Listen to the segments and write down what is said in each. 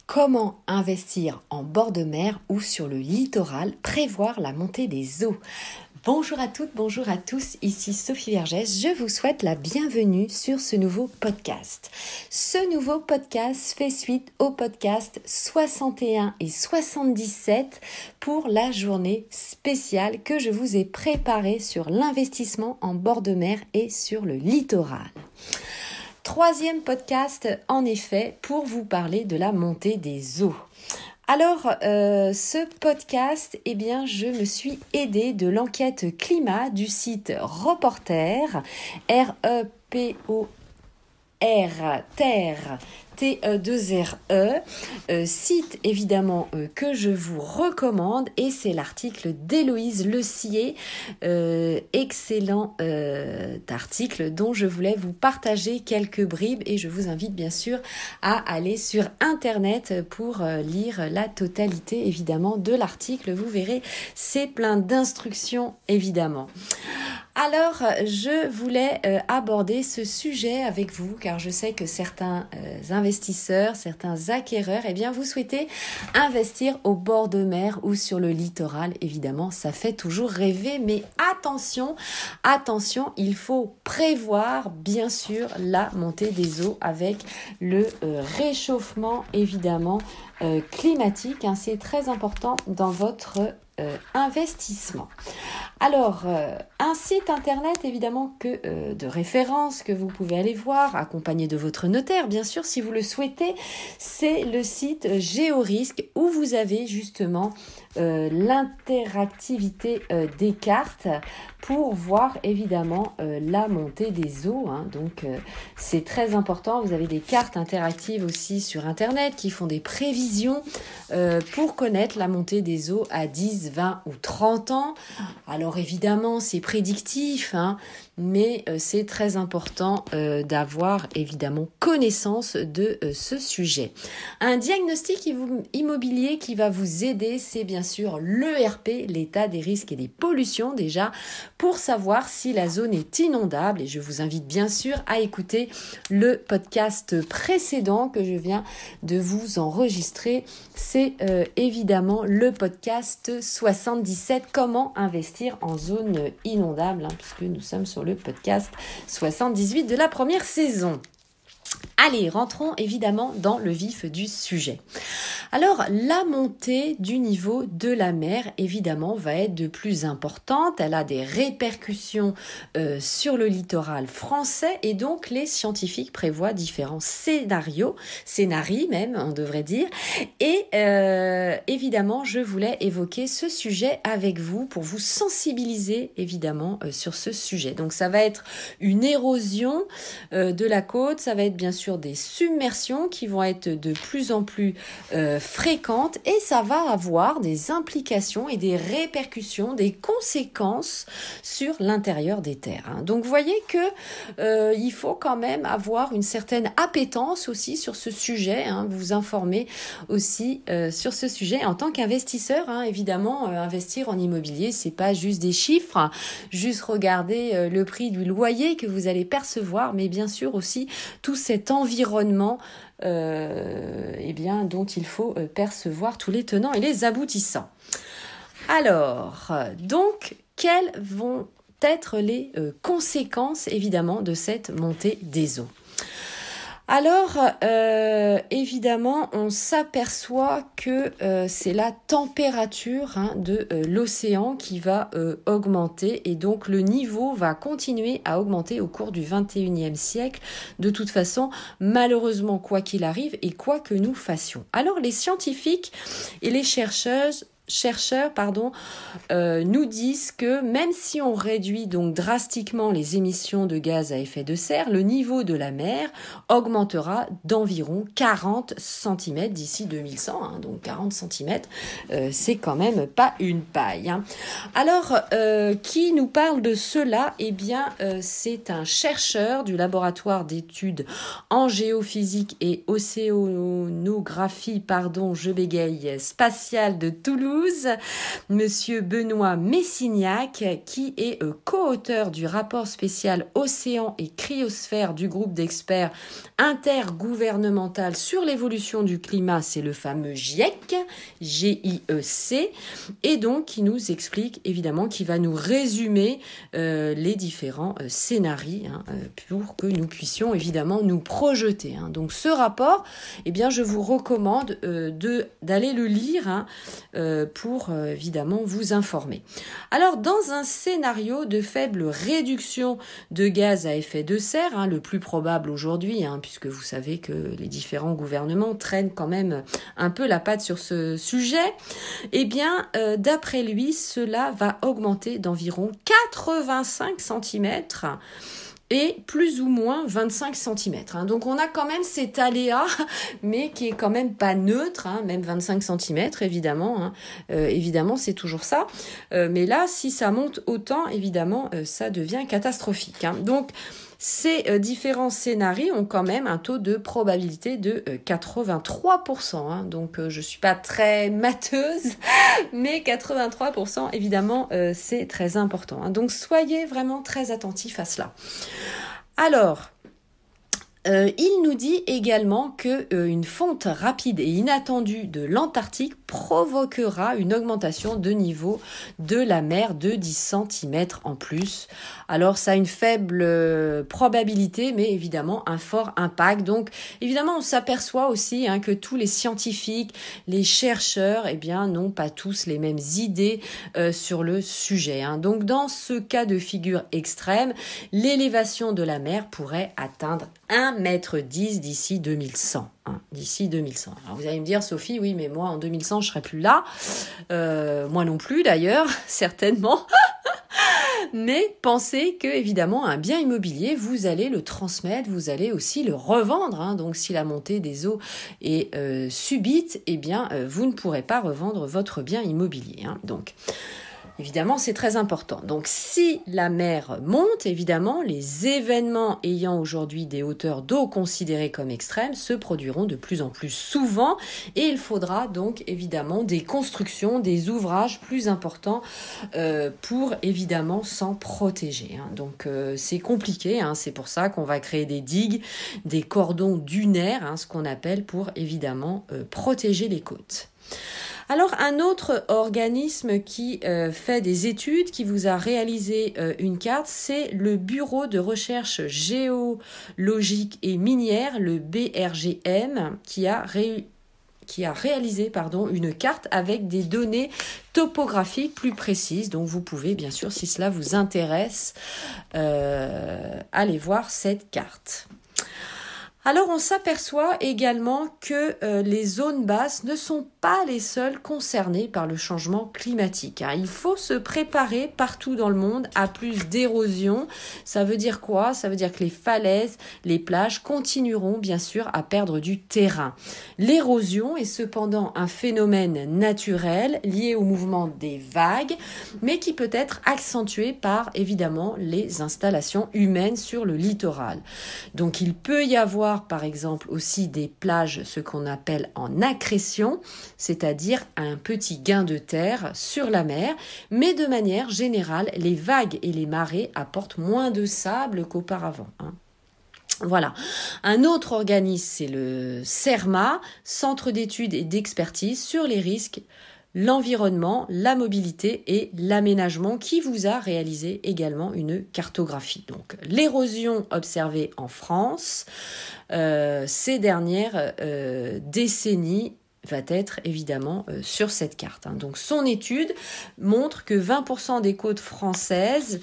Comment investir en bord de mer ou sur le littoral, prévoir la montée des eaux? Bonjour à toutes, bonjour à tous, ici Sophie Vergès, je vous souhaite la bienvenue sur ce nouveau podcast. Ce nouveau podcast fait suite au podcast 61 et 77 pour la journée spéciale que je vous ai préparée sur l'investissement en bord de mer et sur le littoral. Troisième podcast, en effet, pour vous parler de la montée des eaux. Alors, ce podcast, je me suis aidée de l'enquête climat du site Reporter, R-E-P-O-R, Terre, T-E-2-R-E, site évidemment que je vous recommande, et c'est l'article d'Héloïse Lecier, excellent article dont je voulais vous partager quelques bribes, et je vous invite bien sûr à aller sur internet pour lire la totalité évidemment de l'article. Vous verrez, c'est plein d'instructions évidemment. Alors, je voulais aborder ce sujet avec vous, car je sais que certains investisseurs, certains acquéreurs, vous souhaitez investir au bord de mer ou sur le littoral. Évidemment, ça fait toujours rêver, mais attention, il faut prévoir, bien sûr, la montée des eaux avec le réchauffement, évidemment, climatique. C'est très important dans votre investissement. Alors, un site internet évidemment de référence que vous pouvez aller voir, accompagné de votre notaire bien sûr si vous le souhaitez, c'est le site Géorisque où vous avez justement l'interactivité des cartes pour voir évidemment la montée des eaux. Donc c'est très important. Vous avez des cartes interactives aussi sur internet qui font des prévisions pour connaître la montée des eaux à 10, 20 ou 30 ans. Alors évidemment c'est prédictif, mais c'est très important d'avoir évidemment connaissance de ce sujet. Un diagnostic immobilier qui va vous aider, c'est bien sûr l'ERP, l'état des risques et des pollutions déjà, pour savoir si la zone est inondable. Et je vous invite bien sûr à écouter le podcast précédent que je viens de vous enregistrer. C'est évidemment le podcast 77, comment investir en zone inondable, puisque nous sommes sur le podcast 78 de la première saison. Allez, rentrons évidemment dans le vif du sujet. Alors, la montée du niveau de la mer, évidemment, va être de plus importante. Elle a des répercussions sur le littoral français, et donc les scientifiques prévoient différents scénarios même, on devrait dire. Et évidemment, je voulais évoquer ce sujet avec vous pour vous sensibiliser, évidemment, sur ce sujet. Donc, ça va être une érosion de la côte, ça va être bien sûr des submersions qui vont être de plus en plus fréquentes, et ça va avoir des implications et des répercussions, des conséquences sur l'intérieur des terres. Donc vous voyez que il faut quand même avoir une certaine appétence aussi sur ce sujet, vous informer aussi sur ce sujet en tant qu'investisseur. Évidemment, investir en immobilier, c'est pas juste des chiffres, juste regarder le prix du loyer que vous allez percevoir, mais bien sûr aussi tout cet environnement dont il faut percevoir tous les tenants et les aboutissants. Alors, donc, quelles vont être les conséquences évidemment de cette montée des eaux ? Alors, évidemment, on s'aperçoit que c'est la température de l'océan qui va augmenter, et donc le niveau va continuer à augmenter au cours du 21e siècle. De toute façon, malheureusement, quoi qu'il arrive et quoi que nous fassions. Alors, les scientifiques et les chercheurs nous disent que même si on réduit donc drastiquement les émissions de gaz à effet de serre, le niveau de la mer augmentera d'environ 40 cm d'ici 2100. Donc 40 cm, c'est quand même pas une paille. Alors, qui nous parle de cela ? C'est un chercheur du laboratoire d'études en géophysique et océanographie, spatiale de Toulouse, Toulouse, Monsieur Benoît Messignac, qui est co-auteur du rapport spécial Océan et Cryosphère du groupe d'experts intergouvernemental sur l'évolution du climat, c'est le fameux GIEC, G-I-E-C, et donc qui nous explique évidemment, qui va nous résumer les différents scénarios pour que nous puissions évidemment nous projeter. Donc ce rapport, eh bien, je vous recommande d'aller le lire pour évidemment vous informer. Alors dans un scénario de faible réduction de gaz à effet de serre, le plus probable aujourd'hui, puisque vous savez que les différents gouvernements traînent quand même un peu la patte sur ce sujet, eh bien d'après lui, cela va augmenter d'environ 85 cm et plus ou moins 25 cm. Donc on a quand même cet aléa, mais qui est quand même pas neutre, même 25 cm évidemment. Évidemment, c'est toujours ça. Mais là, si ça monte autant, évidemment, ça devient catastrophique. Donc, ces différents scénarios ont quand même un taux de probabilité de 83%. Donc, je suis pas très matheuse, mais 83%, évidemment, c'est très important. Donc, soyez vraiment très attentifs à cela. Alors, il nous dit également qu'une fonte rapide et inattendue de l'Antarctique provoquera une augmentation de niveau de la mer de 10 cm en plus. Alors ça a une faible probabilité, mais évidemment un fort impact. Donc évidemment on s'aperçoit aussi que tous les scientifiques, les chercheurs, n'ont pas tous les mêmes idées sur le sujet. Donc dans ce cas de figure extrême, l'élévation de la mer pourrait atteindre 1,10 m d'ici 2100. D'ici 2100. Alors vous allez me dire, Sophie, oui, mais moi en 2100, je serai plus là. Moi non plus d'ailleurs, certainement. Mais pensez que, évidemment, un bien immobilier, vous allez le transmettre, vous allez aussi le revendre. Donc si la montée des eaux est subite, vous ne pourrez pas revendre votre bien immobilier. Donc, évidemment, c'est très important. Donc, si la mer monte, évidemment, les événements ayant aujourd'hui des hauteurs d'eau considérées comme extrêmes se produiront de plus en plus souvent et il faudra donc évidemment des constructions, des ouvrages plus importants pour évidemment s'en protéger. Donc, c'est compliqué. C'est pour ça qu'on va créer des digues, des cordons dunaires, ce qu'on appelle pour évidemment protéger les côtes. Alors, un autre organisme qui fait des études, qui vous a réalisé une carte, c'est le Bureau de recherche géologique et minière, le BRGM, qui a réalisé une carte avec des données topographiques plus précises. Donc, vous pouvez, bien sûr, si cela vous intéresse, aller voir cette carte. Alors, on s'aperçoit également que les zones basses ne sont pas les seules concernées par le changement climatique. Il faut se préparer partout dans le monde à plus d'érosion. Ça veut dire quoi? Ça veut dire que les falaises, les plages continueront bien sûr à perdre du terrain. L'érosion est cependant un phénomène naturel lié au mouvement des vagues, mais qui peut être accentué par évidemment les installations humaines sur le littoral. Donc, il peut y avoir par exemple aussi des plages, ce qu'on appelle en accrétion, c'est-à-dire un petit gain de terre sur la mer, mais de manière générale, les vagues et les marées apportent moins de sable qu'auparavant. Voilà. Un autre organisme, c'est le CERMA, Centre d'études et d'expertise sur les risques, l'environnement, la mobilité et l'aménagement, qui vous a réalisé également une cartographie. Donc, l'érosion observée en France ces dernières décennies va être évidemment sur cette carte. Donc, son étude montre que 20% des côtes françaises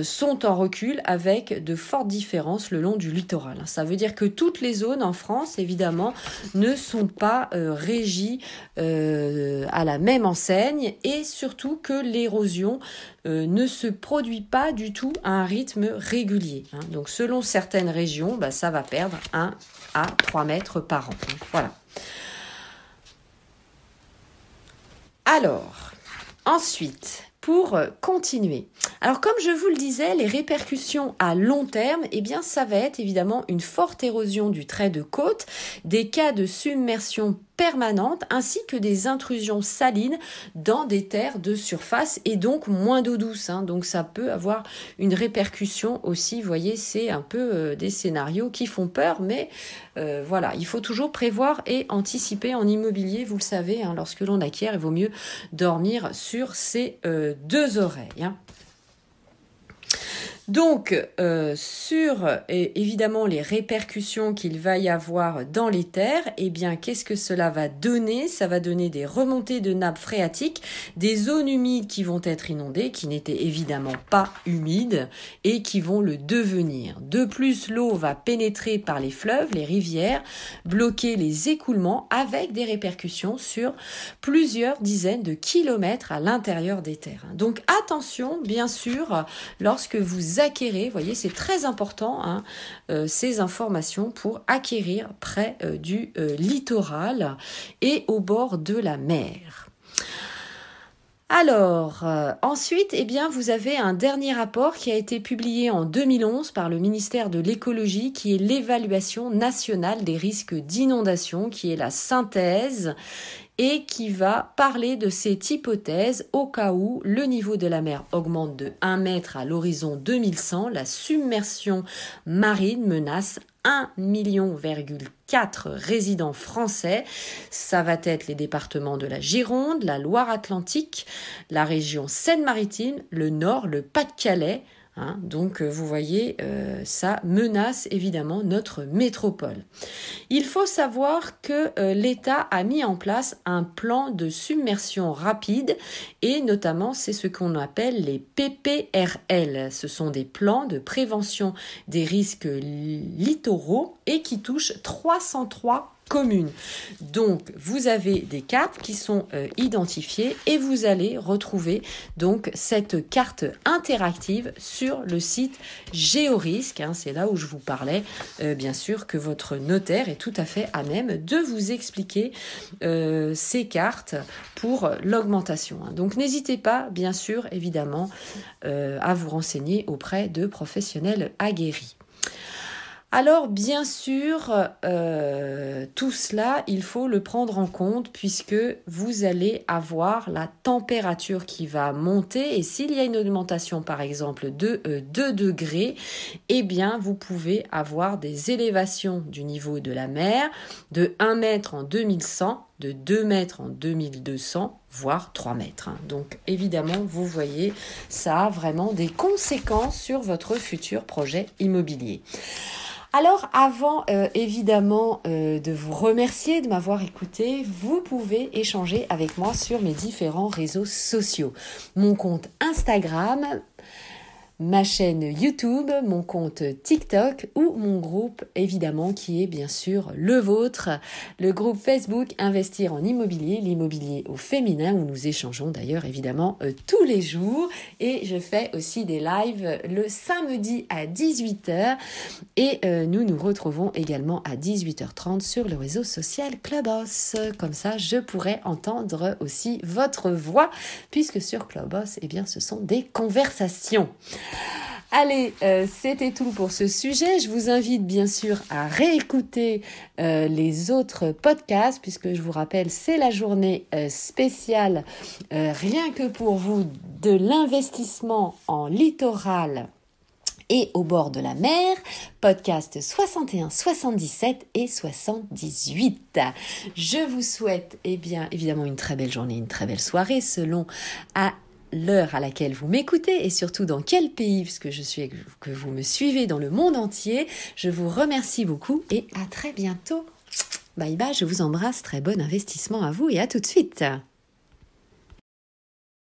sont en recul avec de fortes différences le long du littoral. Ça veut dire que toutes les zones en France, évidemment, ne sont pas régies à la même enseigne et surtout que l'érosion ne se produit pas du tout à un rythme régulier. Donc, selon certaines régions, ça va perdre 1 à 3 mètres par an. Donc, voilà. Alors, ensuite, pour continuer. Alors comme je vous le disais, les répercussions à long terme, eh bien ça va être évidemment une forte érosion du trait de côte, des cas de submersion permanente ainsi que des intrusions salines dans des terres de surface et donc moins d'eau douce. Donc ça peut avoir une répercussion aussi, vous voyez, c'est un peu des scénarios qui font peur, mais voilà, il faut toujours prévoir et anticiper en immobilier, vous le savez, lorsque l'on acquiert, il vaut mieux dormir sur ses deux oreilles. Donc, sur évidemment les répercussions qu'il va y avoir dans les terres, eh bien, qu'est-ce que cela va donner? Ça va donner des remontées de nappes phréatiques, des zones humides qui vont être inondées, qui n'étaient évidemment pas humides et qui vont le devenir. De plus, l'eau va pénétrer par les fleuves, les rivières, bloquer les écoulements avec des répercussions sur plusieurs dizaines de kilomètres à l'intérieur des terres. Donc, attention, bien sûr, lorsque vous acquérez, vous voyez, c'est très important ces informations pour acquérir près du littoral et au bord de la mer. Alors, ensuite, eh bien, vous avez un dernier rapport qui a été publié en 2011 par le ministère de l'écologie, qui est l'évaluation nationale des risques d'inondation, qui est la synthèse et qui va parler de cette hypothèse au cas où le niveau de la mer augmente de 1 mètre à l'horizon 2100, la submersion marine menace 1,4 million résidents français. Ça va être les départements de la Gironde, la Loire-Atlantique, la région Seine-Maritime, le Nord, le Pas-de-Calais. Donc vous voyez, ça menace évidemment notre métropole. Il faut savoir que l'État a mis en place un plan de submersion rapide et notamment c'est ce qu'on appelle les PPRL. Ce sont des plans de prévention des risques littoraux et qui touchent 303 communes. Donc, vous avez des cartes qui sont identifiées et vous allez retrouver donc cette carte interactive sur le site Géorisque. C'est là où je vous parlais, bien sûr, que votre notaire est tout à fait à même de vous expliquer ces cartes pour l'augmentation. Donc, n'hésitez pas, bien sûr, évidemment, à vous renseigner auprès de professionnels aguerris. Alors bien sûr, tout cela, il faut le prendre en compte puisque vous allez avoir la température qui va monter et s'il y a une augmentation par exemple de 2 degrés, eh bien vous pouvez avoir des élévations du niveau de la mer de 1 mètre en 2100, de 2 mètres en 2200, voire 3 mètres. Donc évidemment, vous voyez, ça a vraiment des conséquences sur votre futur projet immobilier. Alors avant évidemment de vous remercier de m'avoir écouté, vous pouvez échanger avec moi sur mes différents réseaux sociaux. Mon compte Instagram, ma chaîne YouTube, mon compte TikTok ou mon groupe évidemment qui est bien sûr le vôtre, le groupe Facebook Investir en immobilier, l'immobilier au féminin où nous échangeons d'ailleurs évidemment tous les jours et je fais aussi des lives le samedi à 18h et nous nous retrouvons également à 18h30 sur le réseau social Clubhouse. Comme ça je pourrai entendre aussi votre voix puisque sur Clubhouse eh bien ce sont des conversations. Allez, c'était tout pour ce sujet. Je vous invite bien sûr à réécouter les autres podcasts puisque je vous rappelle, c'est la journée spéciale rien que pour vous de l'investissement en littoral et au bord de la mer, podcast 61, 77 et 78. Je vous souhaite bien évidemment une très belle journée, une très belle soirée selon à l'heure à laquelle vous m'écoutez et surtout dans quel pays, puisque que vous me suivez dans le monde entier. Je vous remercie beaucoup et à très bientôt. Bye bye, je vous embrasse, très bon investissement à vous et à tout de suite.